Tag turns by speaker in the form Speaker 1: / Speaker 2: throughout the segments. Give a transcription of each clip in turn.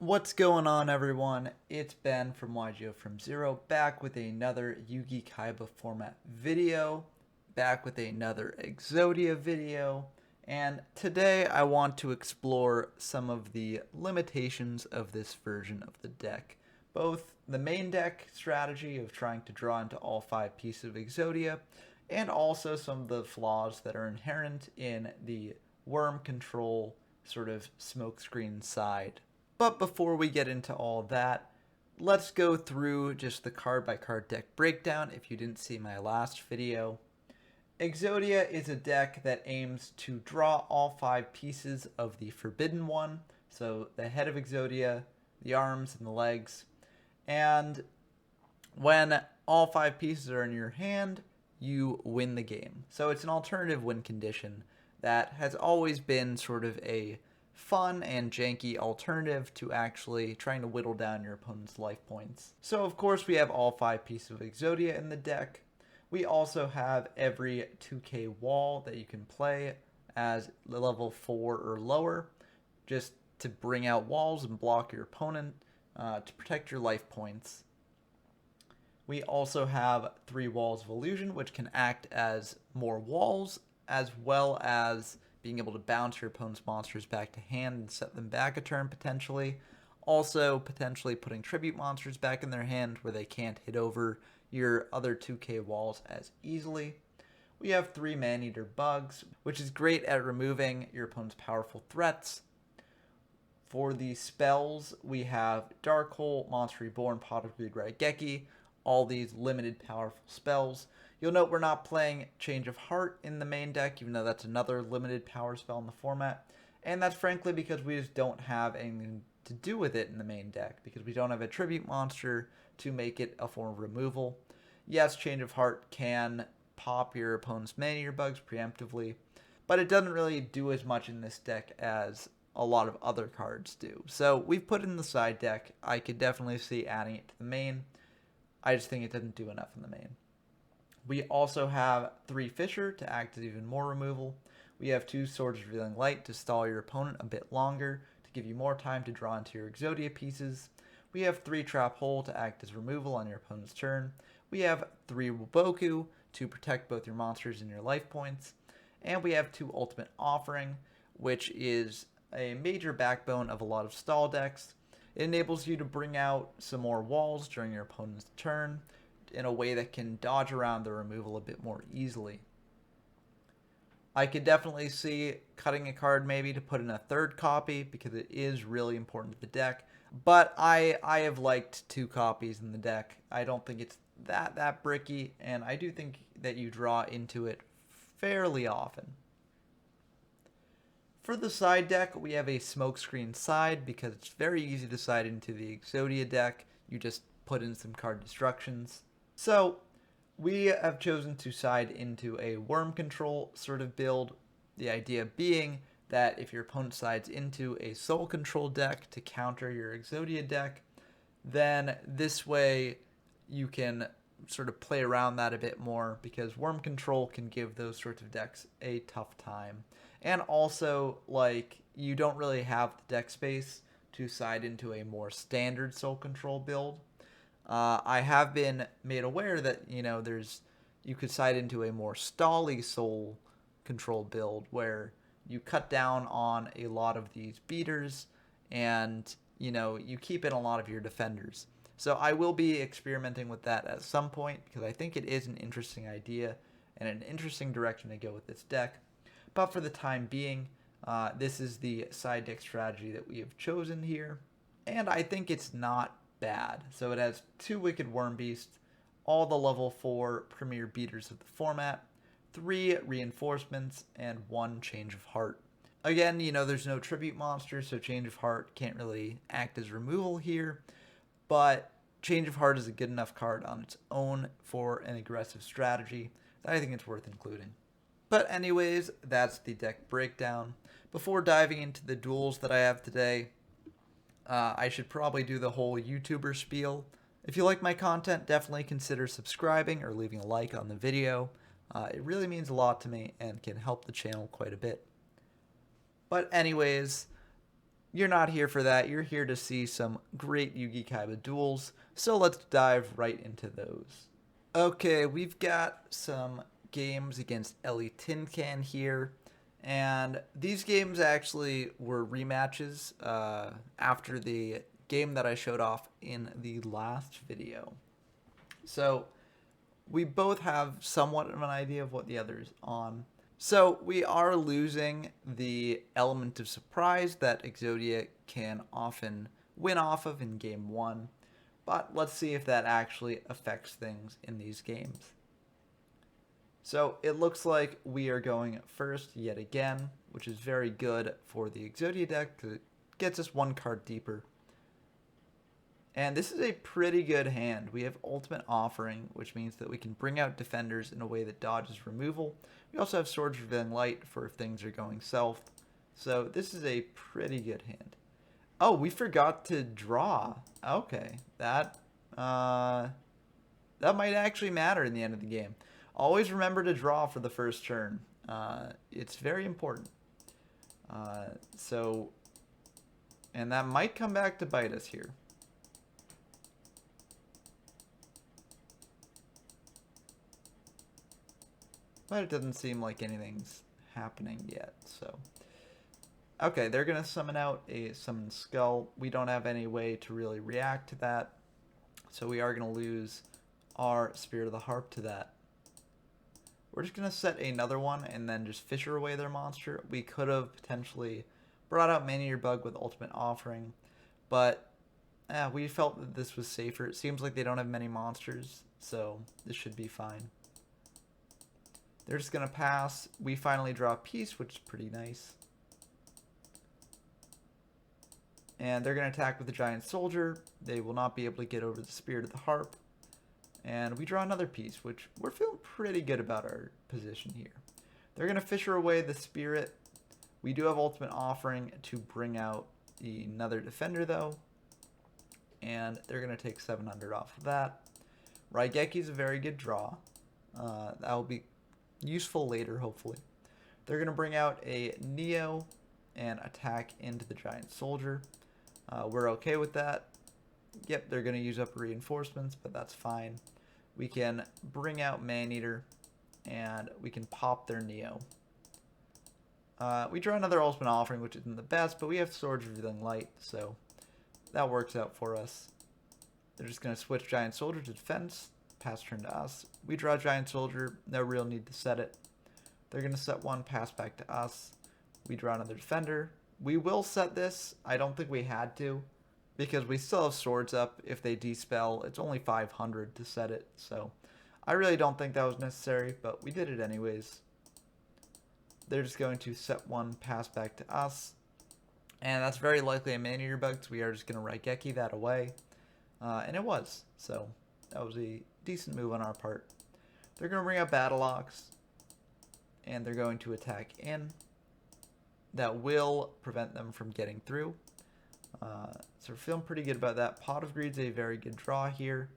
Speaker 1: What's going on, everyone? It's Ben from YGO from Zero, back with another Yugi-Kaiba format video, back with another Exodia video, and today I want to explore some of the limitations of this version of the deck. Both the main deck strategy of trying to draw into all 5 pieces of Exodia, and also some of the flaws that are inherent in the worm control sort of smokescreen side. But before we get into all that, let's go through just the card by card deck breakdown if you didn't see my last video. Exodia is a deck that aims to draw all 5 pieces of the Forbidden One, so the head of Exodia, the arms, and the legs. And when all 5 pieces are in your hand, you win the game. So it's an alternative win condition that has always been sort of a fun and janky alternative to actually trying to whittle down your opponent's life points. So of course we have all 5 pieces of Exodia in the deck. We also have every 2k wall that you can play as level 4 or lower, just to bring out walls and block your opponent to protect your life points. We also have 3 walls of illusion, which can act as more walls, as well as being able to bounce your opponent's monsters back to hand and set them back a turn potentially. Also, potentially putting tribute monsters back in their hand where they can't hit over your other 2k walls as easily. We have 3 Man-Eater bugs, which is great at removing your opponent's powerful threats. For the spells, we have Dark Hole, Monster Reborn, Pot of Greed, Raigeki, all these limited powerful spells. You'll note we're not playing Change of Heart in the main deck, even though that's another limited power spell in the format. And that's frankly because we just don't have anything to do with it in the main deck, because we don't have a tribute monster to make it a form of removal. Yes, Change of Heart can pop your opponent's Man-Eater bugs preemptively, but it doesn't really do as much in this deck as a lot of other cards do. So we've put it in the side deck. I could definitely see adding it to the main. I just think it doesn't do enough in the main. We also have 3 Fisher to act as even more removal. We have 2 Swords of Revealing Light to stall your opponent a bit longer, to give you more time to draw into your Exodia pieces. We have 3 Trap Hole to act as removal on your opponent's turn. We have 3 Wuboku to protect both your monsters and your life points. And we have 2 Ultimate Offering, which is a major backbone of a lot of stall decks. It enables you to bring out some more walls during your opponent's turn in a way that can dodge around the removal a bit more easily. I could definitely see cutting a card maybe to put in a 3rd copy, because it is really important to the deck, but I have liked 2 copies in the deck. I don't think it's that bricky, and I do think that you draw into it fairly often. For the side deck, we have a smokescreen side, because it's very easy to side into the Exodia deck. You just put in some card destructions. So we have chosen to side into a worm control sort of build, the idea being that if your opponent sides into a soul control deck to counter your Exodia deck, then this way you can sort of play around that a bit more, because worm control can give those sorts of decks a tough time. And also, like, you don't really have the deck space to side into a more standard soul control build. I have been made aware that, you could side into a more stally soul control build where you cut down on a lot of these beaters and, you keep in a lot of your defenders. So I will be experimenting with that at some point, because I think it is an interesting idea and an interesting direction to go with this deck. But for the time being, this is the side deck strategy that we have chosen here, and I think it's not bad. So it has 2 Wicked Worm Beasts, all the level 4 premier beaters of the format, 3 reinforcements, and 1 Change of Heart. Again, there's no tribute monster, so Change of Heart can't really act as removal here, but Change of Heart is a good enough card on its own for an aggressive strategy that I think it's worth including. But anyways, that's the deck breakdown. Before diving into the duels that I have today, I should probably do the whole YouTuber spiel. If you like my content, definitely consider subscribing or leaving a like on the video. It really means a lot to me and can help the channel quite a bit. But anyways, you're not here for that. You're here to see some great Yugi-Kaiba duels. So let's dive right into those. Okay, we've got some games against Ellie Tin Can here. And these games actually were rematches after the game that I showed off in the last video. So we both have somewhat of an idea of what the other's on. So we are losing the element of surprise that Exodia can often win off of in game one. But let's see if that actually affects things in these games. So it looks like we are going first yet again, which is very good for the Exodia deck because it gets us one card deeper. And this is a pretty good hand. We have Ultimate Offering, which means that we can bring out defenders in a way that dodges removal. We also have Swords Revealing Light for if things are going south. So this is a pretty good hand. Oh, we forgot to draw. Okay, that might actually matter in the end of the game. Always remember to draw for the first turn. It's very important. And that might come back to bite us here. But it doesn't seem like anything's happening yet, so. Okay, they're going to summon out a Summoned Skull. We don't have any way to really react to that, so we are going to lose our Spirit of the Harp to that. We're just going to set another one and then just fisher away their monster. We could have potentially brought out Man-Eater Bug with Ultimate Offering, but we felt that this was safer. It seems like they don't have many monsters, so this should be fine. They're just going to pass. We finally draw Peace, which is pretty nice. And they're going to attack with the Giant Soldier. They will not be able to get over the Spirit of the Harp. And we draw another piece, which we're feeling pretty good about our position here. They're going to fisher away the Spirit. We do have Ultimate Offering to bring out another defender, though. And they're going to take 700 off of that. Raigeki is a very good draw. That will be useful later, hopefully. They're going to bring out a Neo and attack into the Giant Soldier. We're okay with that. Yep, they're going to use up reinforcements, but that's fine. We can bring out Man-Eater, and we can pop their Neo. We draw another Ultimate Offering, which isn't the best, but we have Swords Revealing Light, so that works out for us. They're just going to switch Giant Soldier to defense, pass turn to us. We draw Giant Soldier, no real need to set it. They're going to set one, pass back to us. We draw another defender. We will set this. I don't think we had to, because we still have swords up. If they dispel, it's only 500 to set it, so I really don't think that was necessary, but we did it anyways. They're just going to set one, pass back to us, and that's very likely a Man-Eater Bug, so we are just going to Raigeki that away, and it was, so that was a decent move on our part. They're going to bring out Battle Ox, and they're going to attack in. That will prevent them from getting through. So we're feeling pretty good about that. Pot of Greed's a very good draw here.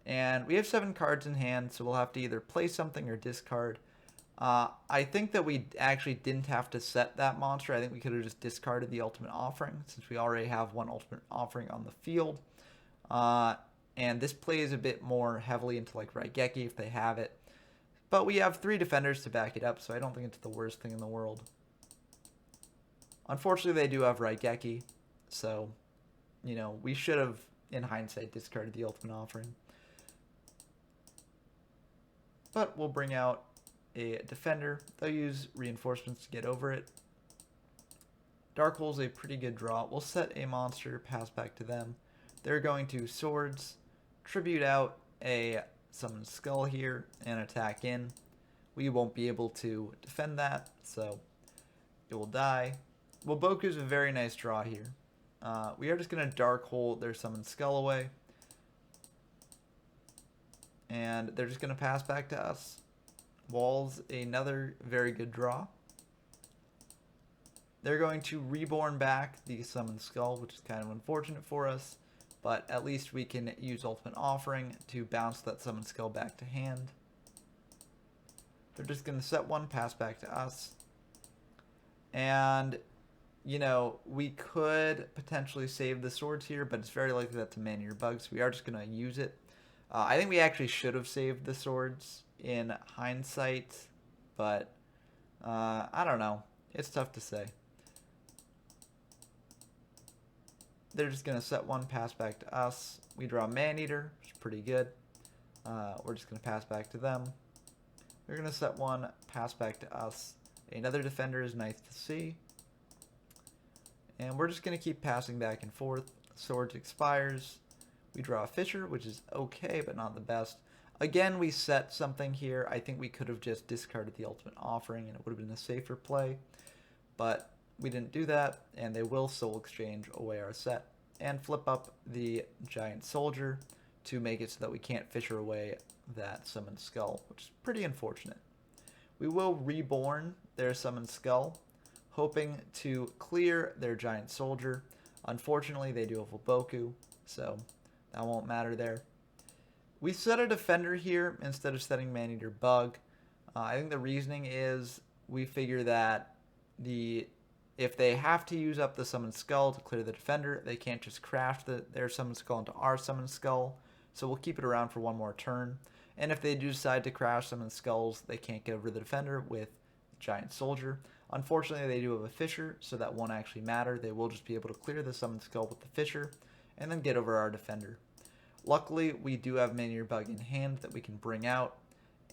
Speaker 1: And we have 7 cards in hand, so we'll have to either play something or discard. I think that we actually didn't have to set that monster. I think we could have just discarded the Ultimate Offering, since we already have one Ultimate Offering on the field. And this plays a bit more heavily into like Raigeki if they have it. But we have 3 defenders to back it up, so I don't think it's the worst thing in the world. Unfortunately, they do have Raigeki, so, you know, we should have, in hindsight, discarded the Ultimate Offering. But we'll bring out a defender. They'll use reinforcements to get over it. Dark Hole's a pretty good draw. We'll set a monster, pass back to them. They're going to Swords, tribute out a Summoned Skull here, and attack in. We won't be able to defend that, so it will die. Well, Boku's a very nice draw here. We are just going to Dark Hole their Summoned Skull away. And they're just going to pass back to us. Wall's another very good draw. They're going to Reborn back the Summoned Skull, which is kind of unfortunate for us. But at least we can use Ultimate Offering to bounce that Summoned Skull back to hand. They're just going to set one, pass back to us. And you know, we could potentially save the swords here, but it's very likely that's a man-eater bug, so we are just going to use it. I think we actually should have saved the swords in hindsight, but I don't know. It's tough to say. They're just going to set one, pass back to us. We draw man-eater, which is pretty good. We're just going to pass back to them. We're going to set one, pass back to us. Another defender is nice to see. And we're just going to keep passing back and forth. Swords expires. We draw a Fisher, which is okay, but not the best. Again, we set something here. I think we could have just discarded the Ultimate Offering, and it would have been a safer play. But we didn't do that, and they will Soul Exchange away our set. And flip up the Giant Soldier to make it so that we can't Fisher away that Summoned Skull, which is pretty unfortunate. We will Reborn their Summoned Skull, hoping to clear their Giant Soldier. Unfortunately, they do have a Boku, so that won't matter there. We set a Defender here instead of setting Man-Eater Bug. I think the reasoning is we figure that if they have to use up the Summoned Skull to clear the Defender, they can't just craft their Summoned Skull into our Summoned Skull. So we'll keep it around for one more turn. And if they do decide to crash Summoned Skulls, they can't get over the Defender with Giant Soldier. Unfortunately, they do have a Fisher, so that won't actually matter. They will just be able to clear the Summoned Skull with the Fisher and then get over our Defender. Luckily, we do have Man-Eater Bug in hand that we can bring out,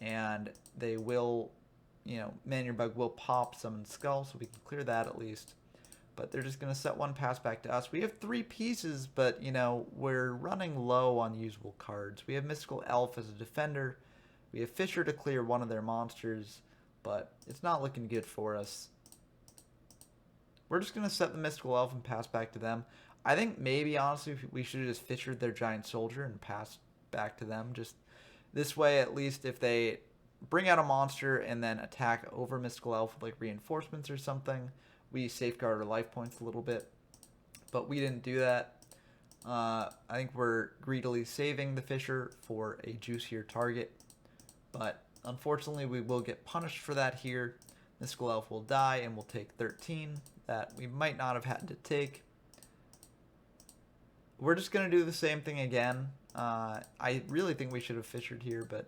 Speaker 1: and they will, Man-Eater Bug will pop Summoned Skull, so we can clear that at least. But they're just going to set one, pass back to us. We have 3 pieces, but, we're running low on usable cards. We have Mystical Elf as a defender. We have Fisher to clear one of their monsters, but it's not looking good for us. We're just going to set the Mystical Elf and pass back to them. I think maybe, honestly, we should have just Fishered their Giant Soldier and passed back to them. Just this way, at least, if they bring out a monster and then attack over Mystical Elf with, like, reinforcements or something, we safeguard our life points a little bit. But we didn't do that. I think we're greedily saving the Fisher for a juicier target. But unfortunately, we will get punished for that here. Mystical Elf will die and we'll take 13 that we might not have had to take. We're just going to do the same thing again. I really think we should have Fishered here, but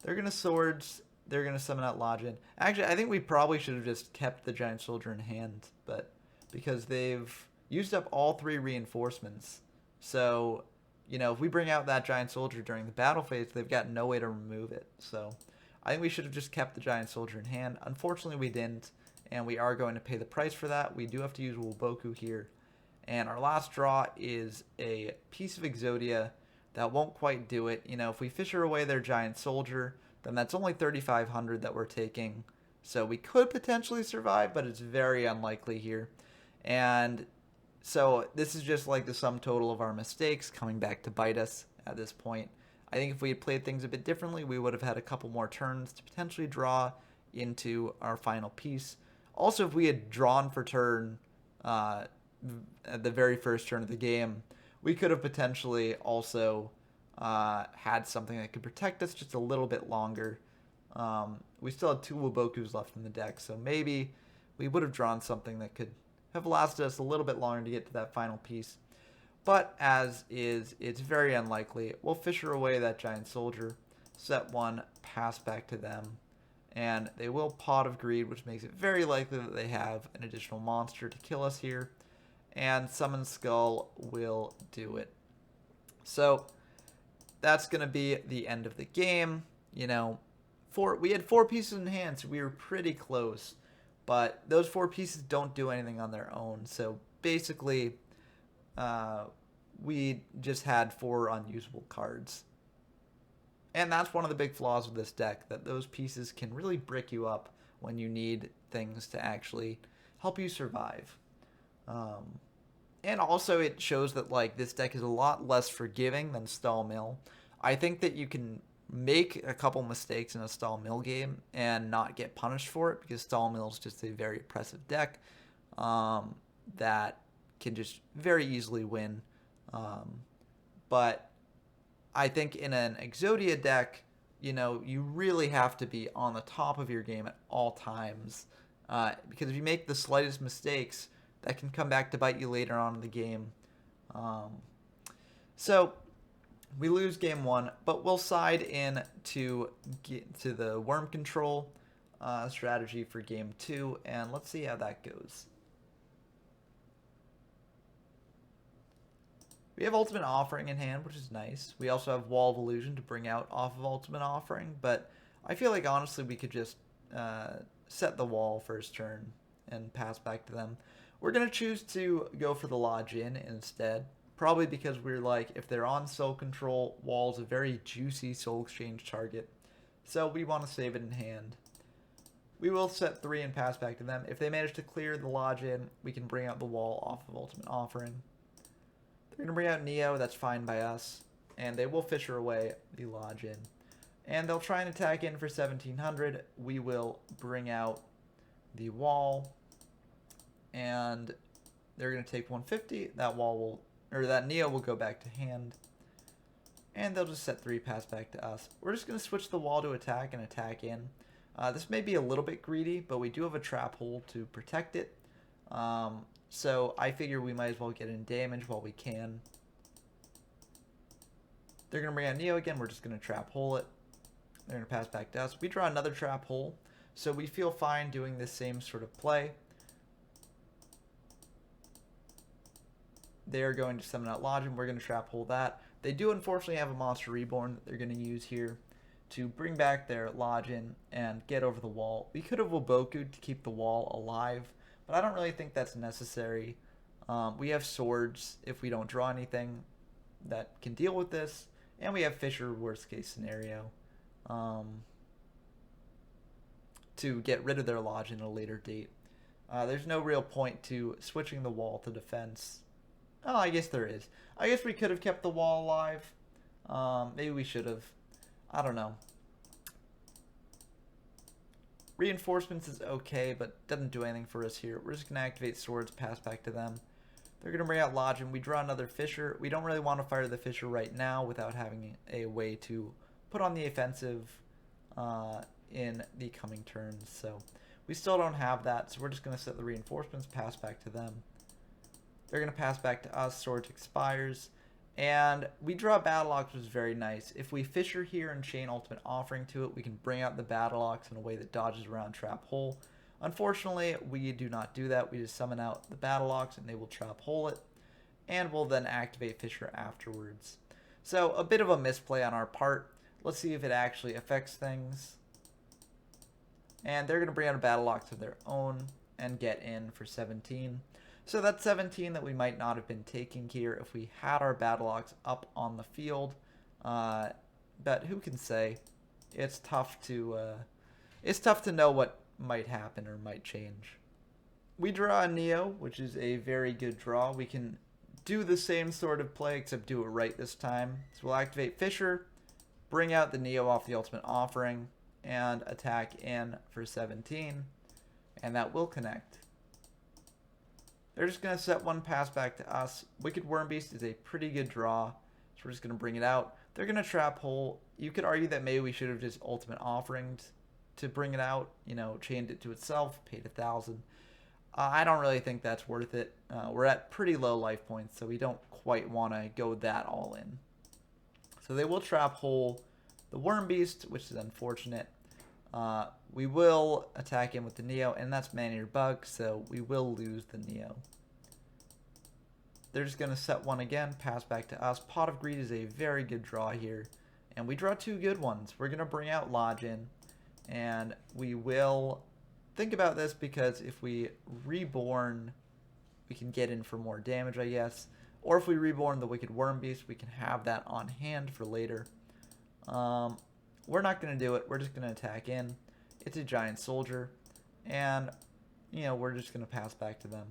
Speaker 1: they're going to Swords. They're going to summon out Lojin. Actually, I think we probably should have just kept the Giant Soldier in hand, but because they've used up all 3 reinforcements. So, if we bring out that Giant Soldier during the battle phase, they've got no way to remove it. So, I think we should have just kept the Giant Soldier in hand. Unfortunately, we didn't, and we are going to pay the price for that. We do have to use Wuboku here. And our last draw is a piece of Exodia that won't quite do it. If we Fisher away their Giant Soldier, then that's only 3,500 that we're taking. So we could potentially survive, but it's very unlikely here. And so this is just like the sum total of our mistakes coming back to bite us at this point. I think if we had played things a bit differently, we would have had a couple more turns to potentially draw into our final piece. Also, if we had drawn for turn at the very first turn of the game, we could have potentially also had something that could protect us just a little bit longer. We still had 2 Wubokus left in the deck, so maybe we would have drawn something that could have lasted us a little bit longer to get to that final piece. But as is, it's very unlikely. We'll Fisher away that Giant Soldier, set one, pass back to them, and they will Pot of Greed, which makes it very likely that they have an additional monster to kill us here, and Summoned Skull will do it. So that's going to be the end of the game. We had 4 pieces in hand, so we were pretty close. But those 4 pieces don't do anything on their own. So basically, we just had 4 unusable cards. And that's one of the big flaws of this deck, that those pieces can really brick you up when you need things to actually help you survive. And also it shows that this deck is a lot less forgiving than Stall Mill. I think that you can make a couple mistakes in a Stall Mill game and not get punished for it, because Stall Mill is just a very oppressive deck that can just very easily win. But I think in an Exodia deck, you really have to be on the top of your game at all times, because if you make the slightest mistakes, that can come back to bite you later on in the game. So we lose game 1, but we'll side in to the worm control strategy for game 2, and let's see how that goes. We have Ultimate Offering in hand, which is nice. We also have Wall of Illusion to bring out off of Ultimate Offering, but I feel like honestly we could just set the wall first turn and pass back to them. We're going to choose to go for the Lodge In instead, probably because we're like, if they're on Soul Control, Wall's a very juicy Soul Exchange target, so we want to save it in hand. We will set 3 and pass back to them. If they manage to clear the Lodge In, we can bring out the Wall off of Ultimate Offering. They're going to bring out Neo, that's fine by us, and they will Fisher away the Lodge In. And they'll try and attack in for 1700. We will bring out the Wall, and they're going to take 150. That wall will, or that Neo will go back to hand, and they'll just set 3, pass back to us. We're just going to switch the Wall to attack and attack in. This may be a little bit greedy, but we do have a trap hole to protect it. So I figure we might as well get in damage while we can. They're going to bring out Neo again. We're just going to trap hole it. They're going to pass back to us. We draw another trap hole. So we feel fine doing this same sort of play. They're going to summon out Lodge, and we're going to trap hole that. They do unfortunately have a Monster Reborn that they're going to use here to bring back their Lodge in and get over the wall. We could have Woboku'd to keep the wall alive, but I don't really think that's necessary. We have swords if we don't draw anything that can deal with this, and we have Fisher worst case scenario to get rid of their Lodge in a later date. There's no real point to switching the wall to defense. Oh, I guess there is. I guess we could have kept the wall alive. Maybe we should have. I don't know. Reinforcements is okay, but doesn't do anything for us here. We're just going to activate swords, pass back to them. They're going to bring out Lodge, and we draw another Fisher. We don't really want to fire the Fisher right now without having a way to put on the offensive in the coming turns. So we still don't have that, so we're just going to set the reinforcements, pass back to them. They're going to pass back to us, Swords expires, and we draw Battle Ox, which is very nice. If we Fisher here and chain Ultimate Offering to it, we can bring out the Battle Ox in a way that dodges around Trap Hole. Unfortunately, we do not do that. We just summon out the Battle Ox, and they will Trap Hole it, and we'll then activate Fisher afterwards. So a bit of a misplay on our part. Let's see if it actually affects things. And they're going to bring out a Battle Ox of their own and get in for 17. So that's 17 that we might not have been taking here if we had our Battle Ox up on the field. But who can say? It's tough to know what might happen or might change. We draw a Neo, which is a very good draw. We can do the same sort of play, except do it right this time. So we'll activate Fisher, bring out the Neo off the Ultimate Offering, and attack in for 17. And that will connect. They're just going to set 1, pass back to us. Wicked Worm Beast is a pretty good draw, so we're just going to bring it out. They're going to trap hole. You could argue that maybe we should have just Ultimate Offered to bring it out, you know, chained it to itself, paid 1,000. I don't really think that's worth it. We're at pretty low life points, so we don't quite want to go that all in. So they will trap hole the Worm Beast, which is unfortunate. We will attack in with the Neo, and that's Man-Eater Bug, so we will lose the Neo. They're just going to set 1 again, pass back to us. Pot of Greed is a very good draw here, and we draw 2 good ones. We're going to bring out Lodge in, and we will think about this because if we Reborn, we can get in for more damage, I guess. Or if we Reborn the Wicked Worm Beast, we can have that on hand for later. We're not going to do it. We're just going to attack in. It's a giant soldier. And, you know, we're just going to pass back to them.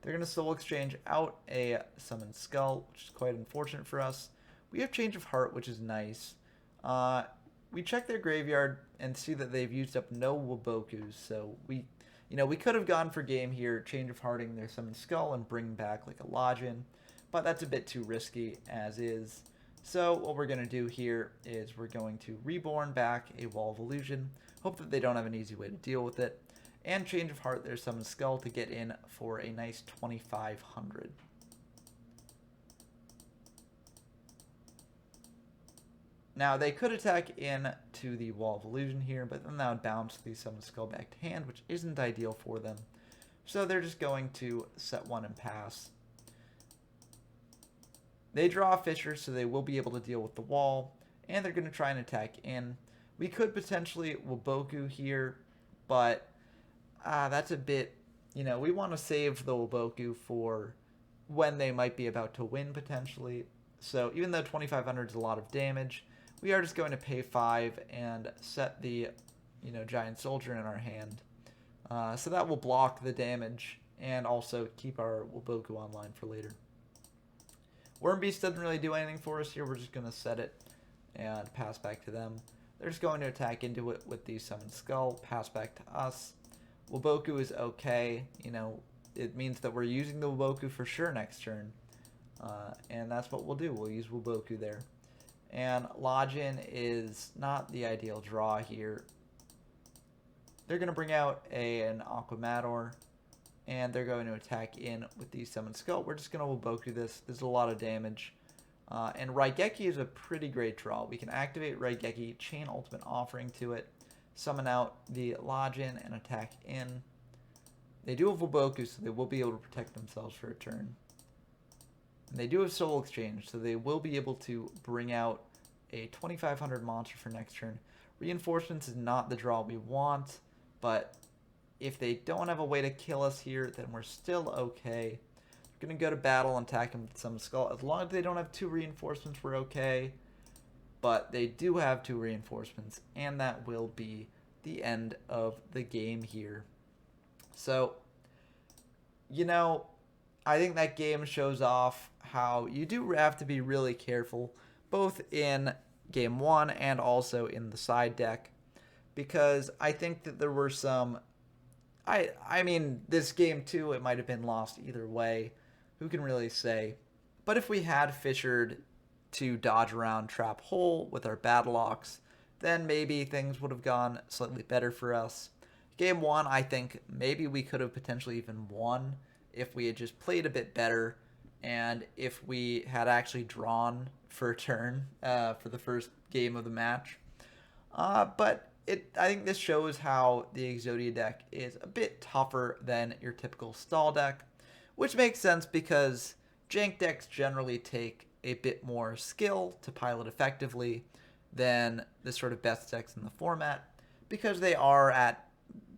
Speaker 1: They're going to Soul Exchange out a Summoned Skull, which is quite unfortunate for us. We have Change of Heart, which is nice. We check their graveyard and see that they've used up no Wobokus. So we could have gone for game here, Change of Hearting their Summoned Skull and bring back like a Lodge in. But that's a bit too risky as is. So what we're going to do here is we're going to Reborn back a Wall of Illusion. Hope that they don't have an easy way to deal with it. And Change of Heart their Summon Skull to get in for a nice 2,500. Now, they could attack in to the Wall of Illusion here, but then that would bounce the Summon Skull back to hand, which isn't ideal for them. So they're just going to set one and pass. They draw a Fissure, so they will be able to deal with the wall, and they're going to try and attack in. We could potentially Waboku here, but that's a bit, we want to save the Waboku for when they might be about to win, potentially. So even though 2,500 is a lot of damage, we are just going to pay 5 and set the, Giant Soldier in our hand. So that will block the damage and also keep our Waboku online for later. Worm Beast doesn't really do anything for us here. We're just going to set it and pass back to them. They're just going to attack into it with the Summon Skull, pass back to us. Waboku is okay. It means that we're using the Waboku for sure next turn. And that's what we'll do. We'll use Waboku there. And Lajin is not the ideal draw here. They're going to bring out an Aquamador, and they're going to attack in with the Summon Skull. We're just going to Waboku this. There's a lot of damage. And Raigeki is a pretty great draw. We can activate Raigeki, chain Ultimate Offering to it, summon out the Lajin, and attack in. They do have Waboku, so they will be able to protect themselves for a turn. And they do have Soul Exchange, so they will be able to bring out a 2,500 monster for next turn. Reinforcements is not the draw we want, but if they don't have a way to kill us here, then we're still okay. We're going to go to battle and attack them with some Skull. As long as they don't have 2 reinforcements, we're okay. But they do have 2 reinforcements, and that will be the end of the game here. So, I think that game shows off how you do have to be really careful, both in game 1 and also in the side deck, because I think that there were some... I mean, this game too, it might have been lost either way. Who can really say? But if we had fissured to dodge around Trap Hole with our Battle Ox, then maybe things would have gone slightly better for us. Game 1, I think maybe we could have potentially even won if we had just played a bit better and if we had actually drawn for a turn for the first game of the match. But I think this shows how the Exodia deck is a bit tougher than your typical stall deck, which makes sense because jank decks generally take a bit more skill to pilot effectively than the sort of best decks in the format, because they are at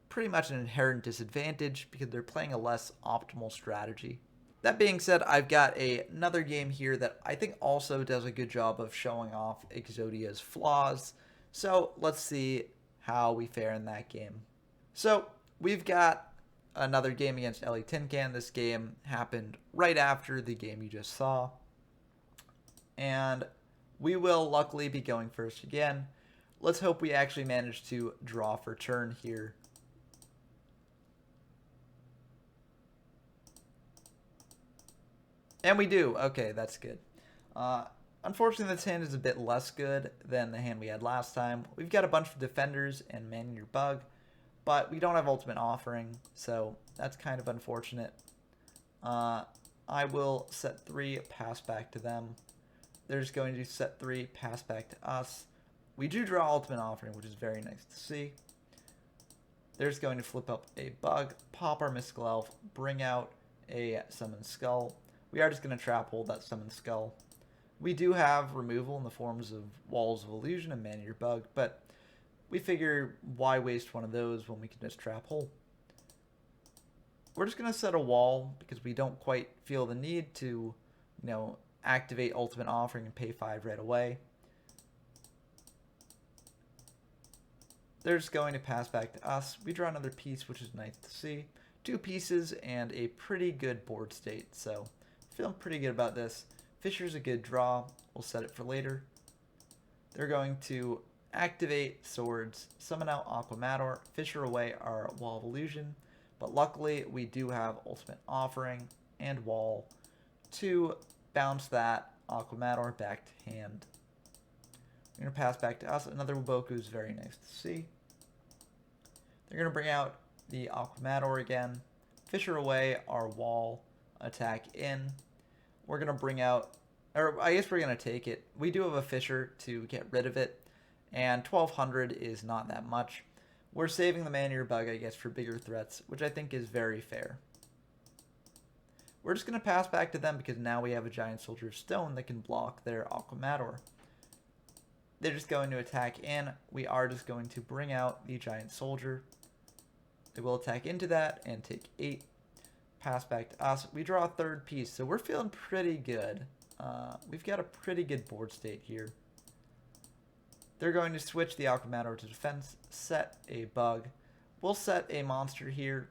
Speaker 1: pretty much an inherent disadvantage because they're playing a less optimal strategy. That being said, I've got another game here that I think also does a good job of showing off Exodia's flaws. So let's see how we fare in that game. So we've got another game against Ellie Tin Can. This game happened right after the game you just saw. And we will luckily be going first again. Let's hope we actually manage to draw for turn here. And we do. Okay, that's good. Unfortunately, this hand is a bit less good than the hand we had last time. We've got a bunch of defenders and Man Your Bug, but we don't have Ultimate Offering, so that's kind of unfortunate. I will set 3, pass back to them. They're just going to set 3, pass back to us. We do draw Ultimate Offering, which is very nice to see. They're just going to flip up a Bug, pop our Mystical Elf, bring out a Summon Skull. We are just going to Trap Hold that Summon Skull. We do have removal in the forms of Walls of Illusion and Man Your Bug, but we figure why waste one of those when we can just Trap Hole. We're just going to set a wall because we don't quite feel the need to, activate Ultimate Offering and pay 5 right away. They're just going to pass back to us. We draw another piece, which is nice to see. 2 pieces and a pretty good board state, so feeling pretty good about this. Fissure's a good draw. We'll set it for later. They're going to activate Swords, summon out Aquamador, Fissure away our Wall of Illusion, but luckily we do have Ultimate Offering and Wall to bounce that Aquamador back to hand. We're going to pass back to us. Another Waboku is very nice to see. They're going to bring out the Aquamador again, fisher away our wall, attack in. We're going to bring out, or I guess we're going to take it. We do have a fisher to get rid of it, and 1200 is not that much. We're saving the man-eater bug, I guess, for bigger threats, which I think is very fair. We're just going to pass back to them because now we have a giant soldier of stone that can block their Aquamador. They're just going to attack in. We are just going to bring out the giant soldier. They will attack into that and take 8. Pass back to us. We draw a third piece, so we're feeling pretty good. We've got a pretty good board state here. They're going to switch the Aquamador to defense, set a bug. We'll set a monster here.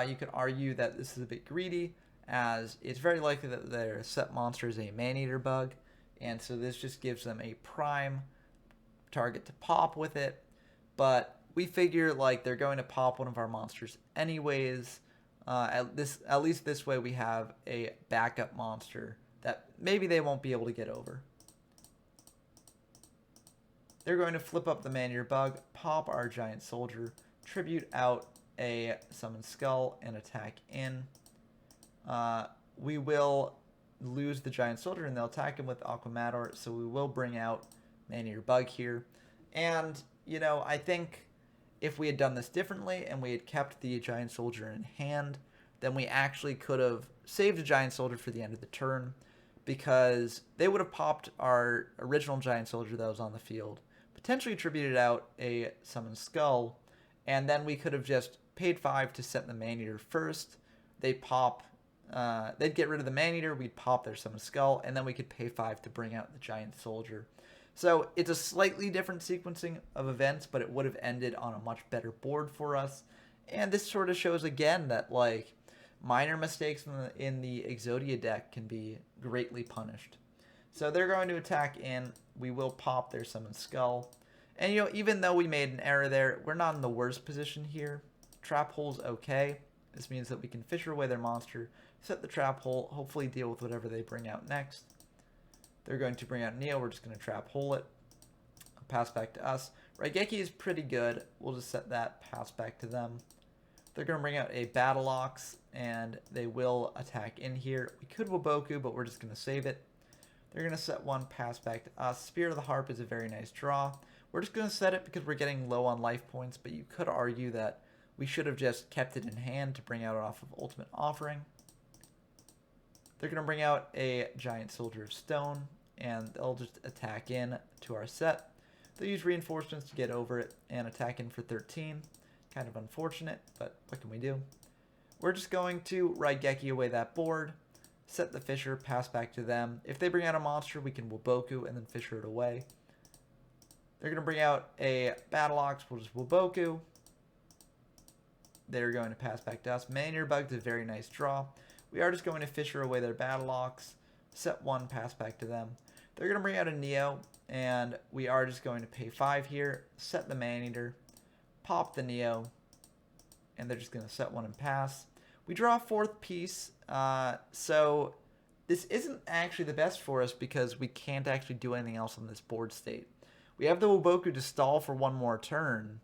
Speaker 1: You could argue that this is a bit greedy, as it's very likely that their set monster is a man-eater bug, and so this just gives them a prime target to pop with it. But we figure like they're going to pop one of our monsters anyways. At least this way we have a backup monster that maybe they won't be able to get over. They're going to flip up the man-eater bug, pop our giant soldier, tribute out a summon skull, and attack in. We will lose the giant soldier and they'll attack him with Aquamador, so we will bring out man-eater bug here. And, you know, I think if we had done this differently and we had kept the giant soldier in hand, then we actually could have saved the giant soldier for the end of the turn, because they would have popped our original giant soldier that was on the field, potentially tributed out a summoned skull, and then we could have just paid 5 to set the man-eater first. They'd pop, they'd get rid of the man-eater, we'd pop their summoned skull, and then we could pay 5 to bring out the giant soldier. So it's a slightly different sequencing of events, but it would have ended on a much better board for us. And this sort of shows again that like minor mistakes in the Exodia deck can be greatly punished. So they're going to attack in. We will pop their summoned skull. And you know, even though we made an error there, we're not in the worst position here. Trap hole's okay. This means that we can fisher away their monster, set the trap hole, hopefully deal with whatever they bring out next. They're going to bring out Neo. We're just going to trap hole it. Pass back to us. Raigeki is pretty good. We'll just set that, pass back to them. They're going to bring out a Battle Ox, and they will attack in here. We could Waboku, but we're just going to save it. They're going to set one, pass back to us. Spear of the Harp is a very nice draw. We're just going to set it because we're getting low on life points, but you could argue that we should have just kept it in hand to bring out it off of Ultimate Offering. They're going to bring out a Giant Soldier of Stone, and they'll just attack in to our set. They'll use reinforcements to get over it and attack in for 13. Kind of unfortunate, but what can we do? We're just going to Raigeki away that board, set the fisher, pass back to them. If they bring out a monster, we can Waboku and then fisher it away. They're going to bring out a Battle Ox, we'll just Waboku. They're going to pass back to us. Man-eater bug's a very nice draw. We are just going to fisher away their Battle Ox, set one, pass back to them. They're going to bring out a Neo, and we are just going to pay 5 here, set the Man-eater, pop the Neo, and they're just going to set one and pass. We draw a 4th piece, so this isn't actually the best for us because we can't actually do anything else on this board state. We have the Waboku to stall for one more turn,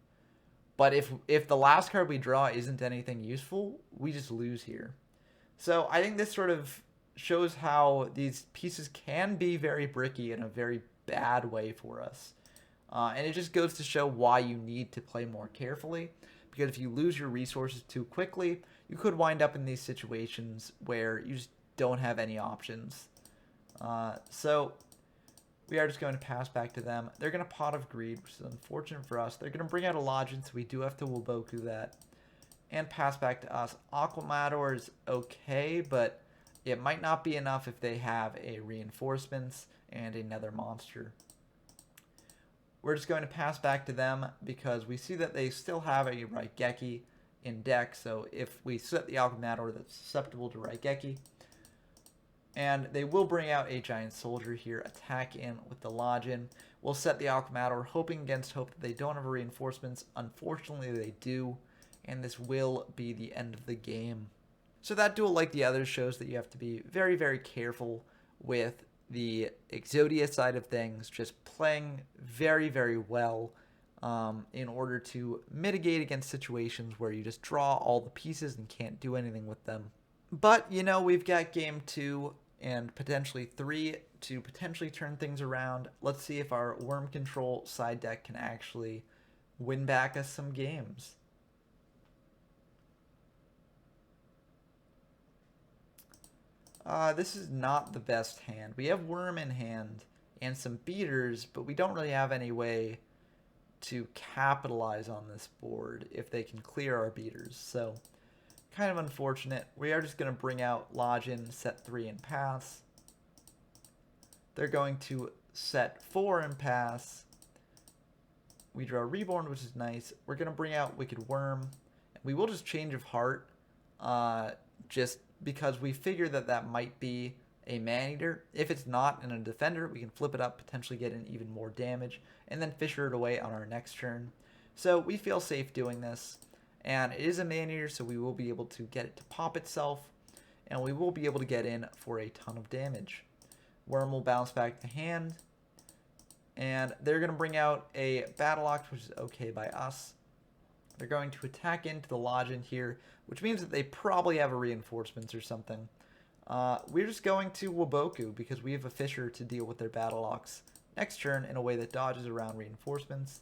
Speaker 1: but if the last card we draw isn't anything useful, we just lose here. So I think this sort of shows how these pieces can be very bricky in a very bad way for us. And it just goes to show why you need to play more carefully, because if you lose your resources too quickly, you could wind up in these situations where you just don't have any options. So we are just going to pass back to them. They're going to Pot of Greed, which is unfortunate for us. They're going to bring out a Login, so we do have to Waboku that. And pass back to us. Aquamador is okay, but it might not be enough if they have a Reinforcements and another monster. We're just going to pass back to them because we see that they still have a Raigeki in deck, so if we set the Aquamador, that's susceptible to Raigeki. And they will bring out a Giant Soldier here, attack in with the Login. We'll set the Aquamador, hoping against hope that they don't have a Reinforcements. Unfortunately, they do, and this will be the end of the game. So that duel, like the others, shows that you have to be very, very careful with the Exodia side of things, just playing very, very well. in order to mitigate against situations where you just draw all the pieces and can't do anything with them. But, you know, we've got game 2 and potentially 3 to potentially turn things around. Let's see if our worm control side deck can actually win back us some games. This is not the best hand. We have worm in hand and some beaters, but we don't really have any way to capitalize on this board if they can clear our beaters. So kind of unfortunate. We are just going to bring out Login, set 3 and pass. They're going to set 4 and pass. We draw Reborn, which is nice. We're going to bring out Wicked Worm. We will just Change of Heart, just because we figure that that might be a Maneater. If it's not in a Defender, we can flip it up, potentially get in even more damage, and then Fisher it away on our next turn. So we feel safe doing this. And it is a Maneater, so we will be able to get it to pop itself, and we will be able to get in for a ton of damage. Worm will bounce back to hand, and they're going to bring out a Battle Ox, which is okay by us. They're going to attack into the Login here, which means that they probably have a Reinforcements or something. We're just going to Waboku because we have a Fisher to deal with their Battle Ox next turn in a way that dodges around Reinforcements.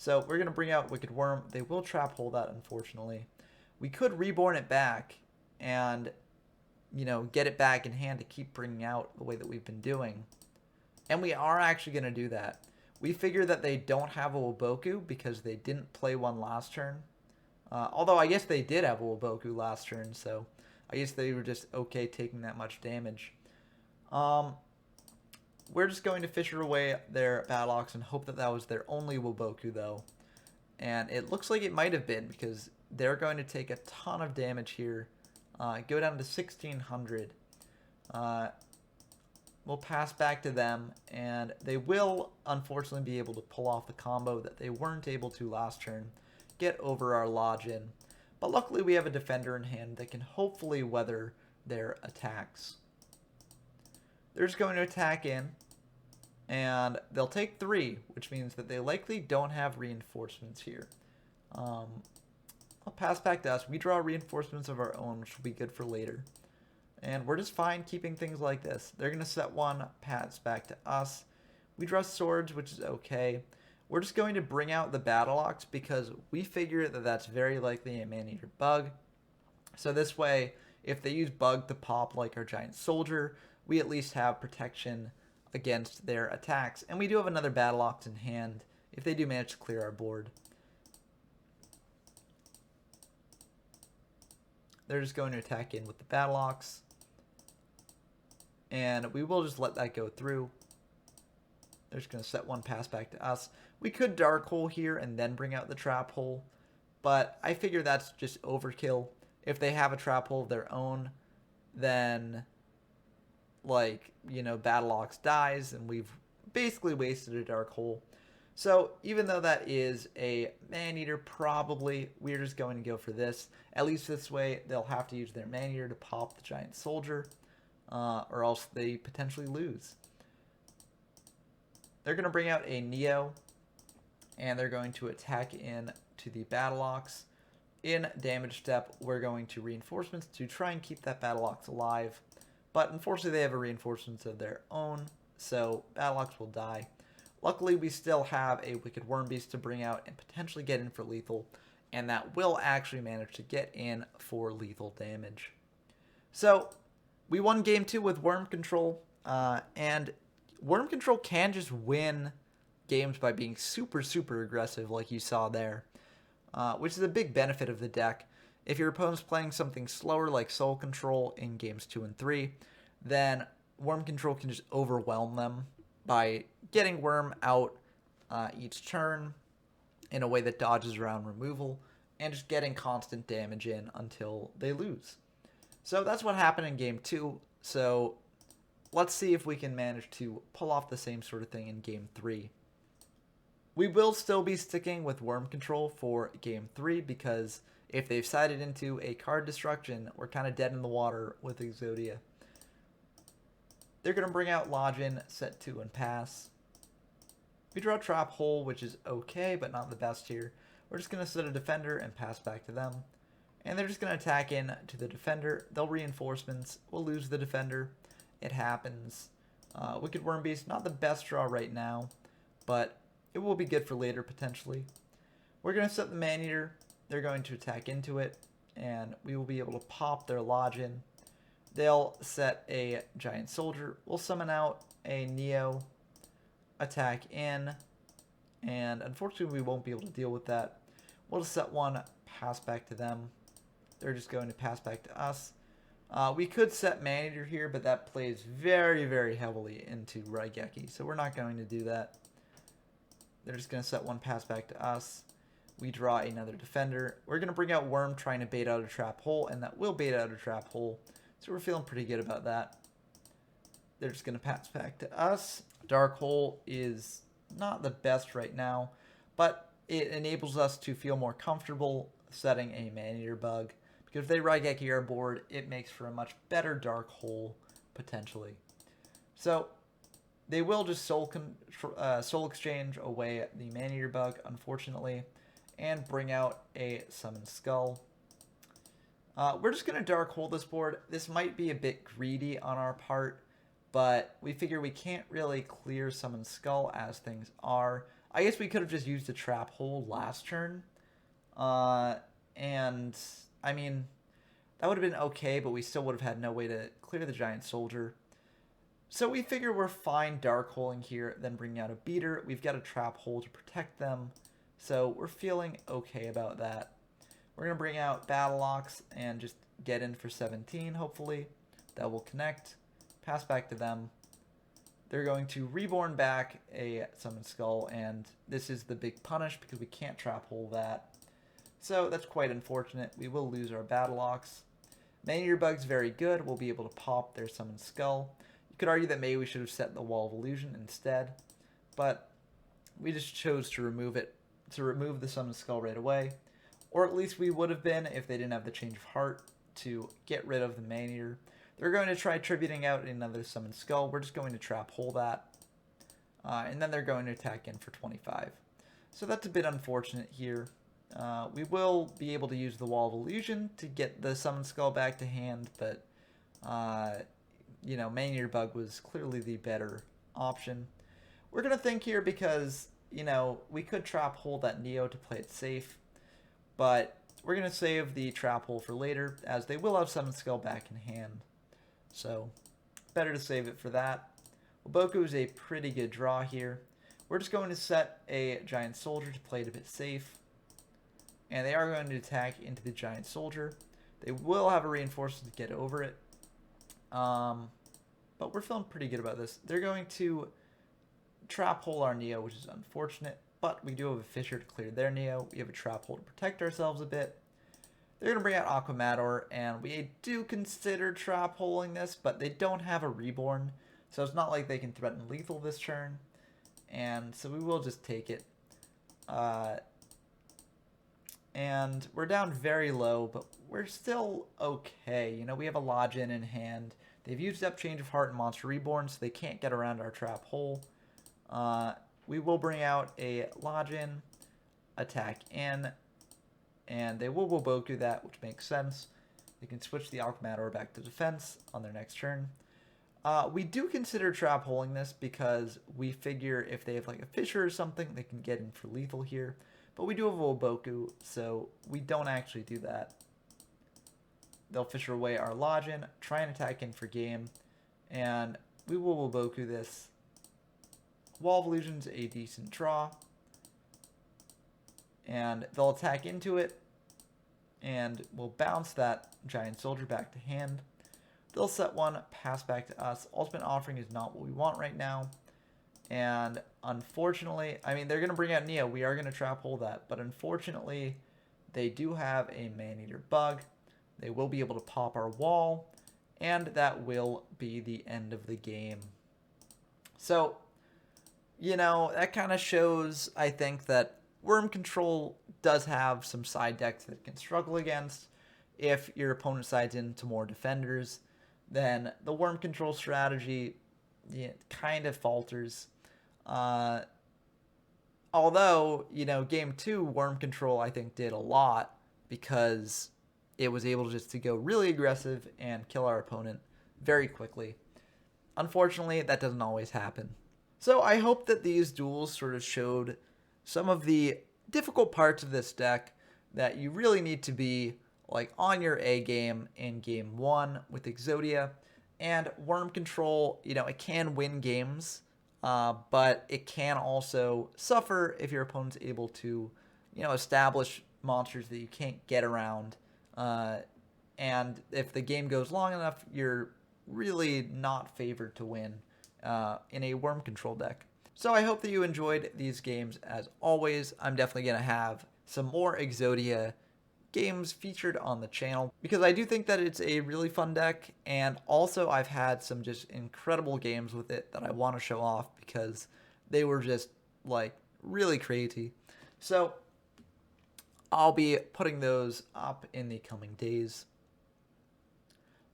Speaker 1: So we're going to bring out Wicked Worm. They will trap hole that, unfortunately. We could Reborn it back and, you know, get it back in hand to keep bringing out the way that we've been doing. And we are actually going to do that. We figure that they don't have a Waboku because they didn't play one last turn. Although I guess they did have a Waboku last turn, so I guess they were just okay taking that much damage. We're just going to Fisher away their Battle Ox and hope that that was their only Waboku, though. And it looks like it might have been because they're going to take a ton of damage here. Go down to 1,600. We'll pass back to them, and they will, unfortunately, be able to pull off the combo that they weren't able to last turn, get over our Login. But luckily, we have a Defender in hand that can hopefully weather their attacks. They're just going to attack in, and they'll take 3, which means that they likely don't have Reinforcements here. I'll pass back to us. We draw Reinforcements of our own, which will be good for later. And we're just fine keeping things like this. They're going to set 1, pass back to us. We draw Swords, which is okay. We're just going to bring out the Battle Ox because we figure that that's very likely a Maneater bug. So this way, if they use bug to pop like our Giant Soldier, we at least have protection against their attacks. And we do have another Battle Ox in hand if they do manage to clear our board. They're just going to attack in with the Battle Ox. And we will just let that go through. They're just going to set 1, pass back to us. We could Dark Hole here and then bring out the Trap Hole. But I figure that's just overkill. If they have a Trap Hole of their own, then, like, you know, Battle Ox dies. And we've basically wasted a Dark Hole. So even though that is a Maneater, probably, we're just going to go for this. At least this way, they'll have to use their Maneater to pop the Giant Soldier. Or else they potentially lose. They're going to bring out a Neo, and they're going to attack in to the Battle Ox. In damage step, we're going to Reinforcements to try and keep that Battle Ox alive. But unfortunately, they have a Reinforcements of their own, so Battle Ox will die. Luckily, we still have a Wicked Worm Beast to bring out and potentially get in for lethal, and that will actually manage to get in for lethal damage. So we won game 2 with Worm Control, and Worm Control can just win games by being super, super aggressive like you saw there, which is a big benefit of the deck. If your opponent's playing something slower like Soul Control in games 2 and 3, then Worm Control can just overwhelm them by getting Worm out each turn in a way that dodges around removal and just getting constant damage in until they lose. So that's what happened in game 2. So let's see if we can manage to pull off the same sort of thing in game 3. We will still be sticking with Worm Control for game 3 because if they've sided into a card destruction, we're kind of dead in the water with Exodia. They're going to bring out Login, set 2 and pass. We draw Trap Hole, which is okay, but not the best here. We're just going to set a defender and pass back to them. And they're just going to attack in to the defender. They'll reinforcements. We'll lose the defender. It happens. Wicked Worm Beast, not the best draw right now, but it will be good for later potentially. We're going to set the Maneater. They're going to attack into it, and we will be able to pop their Lodge in. They'll set a Giant Soldier. We'll summon out a Neo, attack in, and unfortunately we won't be able to deal with that. We'll just set one, pass back to them. They're just going to pass back to us. We could set Maneater here, but that plays very, very heavily into Raigeki, so we're not going to do that. They're just going to set one, pass back to us. We draw another defender. We're going to bring out Worm, trying to bait out a Trap Hole, and that will bait out a Trap Hole, so we're feeling pretty good about that. They're just going to pass back to us. Dark Hole is not the best right now, but it enables us to feel more comfortable setting a Maneater bug. Because if they Raigeki our board, it makes for a much better Dark Hole, potentially. So, they will just soul exchange away the Maneater bug, unfortunately, and bring out a Summon Skull. We're just going to Dark Hole this board. This might be a bit greedy on our part, but we figure we can't really clear Summon Skull as things are. I guess we could have just used the Trap Hole last turn. And, I mean, that would have been okay, but we still would have had no way to clear the Giant Soldier. So we figure we're fine Dark Holing here, then bringing out a Beater. We've got a Trap Hole to protect them, so we're feeling okay about that. We're going to bring out Battle Ox and just get in for 17, hopefully. That will connect. Pass back to them. They're going to Reborn back a Summon Skull, and this is the big punish because we can't Trap Hole that. So that's quite unfortunate. We will lose our Battle Ox. Maneater Bug's very good. We'll be able to pop their Summon Skull. You could argue that maybe we should have set the Wall of Illusion instead, but we just chose to remove it, to remove the Summon Skull right away. Or at least we would have been if they didn't have the Change of Heart to get rid of the Maneater. They're going to try tributing out another Summon Skull. We're just going to Trap Hole that. And then they're going to attack in for 25. So that's a bit unfortunate here. We will be able to use the Wall of Illusion to get the Summon Skull back to hand, but, you know, Maneater Bug was clearly the better option. We're going to think here because, you know, we could Trap Hole that Neo to play it safe, but we're going to save the Trap Hole for later, as they will have Summon Skull back in hand. So, better to save it for that. Waboku is a pretty good draw here. We're just going to set a Giant Soldier to play it a bit safe. And they are going to attack into the Giant Soldier. They will have a reinforcement to get over it. But we're feeling pretty good about this. They're going to Trap Hole our Neo, which is unfortunate. But we do have a Fissure to clear their Neo. We have a Trap Hole to protect ourselves a bit. They're going to bring out Aquamador, and we do consider Trap Holing this, but they don't have a Reborn. So it's not like they can threaten lethal this turn. And so we will just take it. And we're down very low, but we're still okay. You know, we have a Lodge in hand. They've used up Change of Heart and Monster Reborn, so they can't get around our Trap Hole. We will bring out a Lodge in, attack in, and they will Waboku that, which makes sense. They can switch the Aquamador back to defense on their next turn. We do consider Trap Holing this because we figure if they have like a Fissure or something, they can get in for lethal here. But we do have a Waboku, so we don't actually do that. They'll Fissure away our Lodge in, try and attack in for game, and we will Waboku this. Wall of Illusion's a decent draw. And they'll attack into it, and we'll bounce that Giant Soldier back to hand. They'll set one, pass back to us. Ultimate Offering is not what we want right now. And unfortunately, I mean, they're going to bring out Neo. We are going to Trap Hole that. But unfortunately, they do have a Maneater Bug. They will be able to pop our wall. And that will be the end of the game. So, you know, that kind of shows, I think, that Worm Control does have some side decks that it can struggle against. If your opponent sides into more defenders, then the Worm Control strategy kind of falters. Although, game two, Worm Control, I think, did a lot because it was able just to go really aggressive and kill our opponent very quickly. Unfortunately, that doesn't always happen. So I hope that these duels sort of showed some of the difficult parts of this deck that you really need to be like on your A game in game one with Exodia. And Worm Control, it can win games, but it can also suffer if your opponent's able to, establish monsters that you can't get around. And if the game goes long enough, you're really not favored to win in a Worm Control deck. So I hope that you enjoyed these games. As always, I'm definitely going to have some more Exodia games featured on the channel because I do think that it's a really fun deck, and also I've had some just incredible games with it that I want to show off because they were just like really crazy. So I'll be putting those up in the coming days.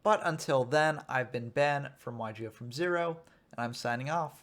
Speaker 1: But until then, I've been Ben from YGO from Zero, and I'm signing off.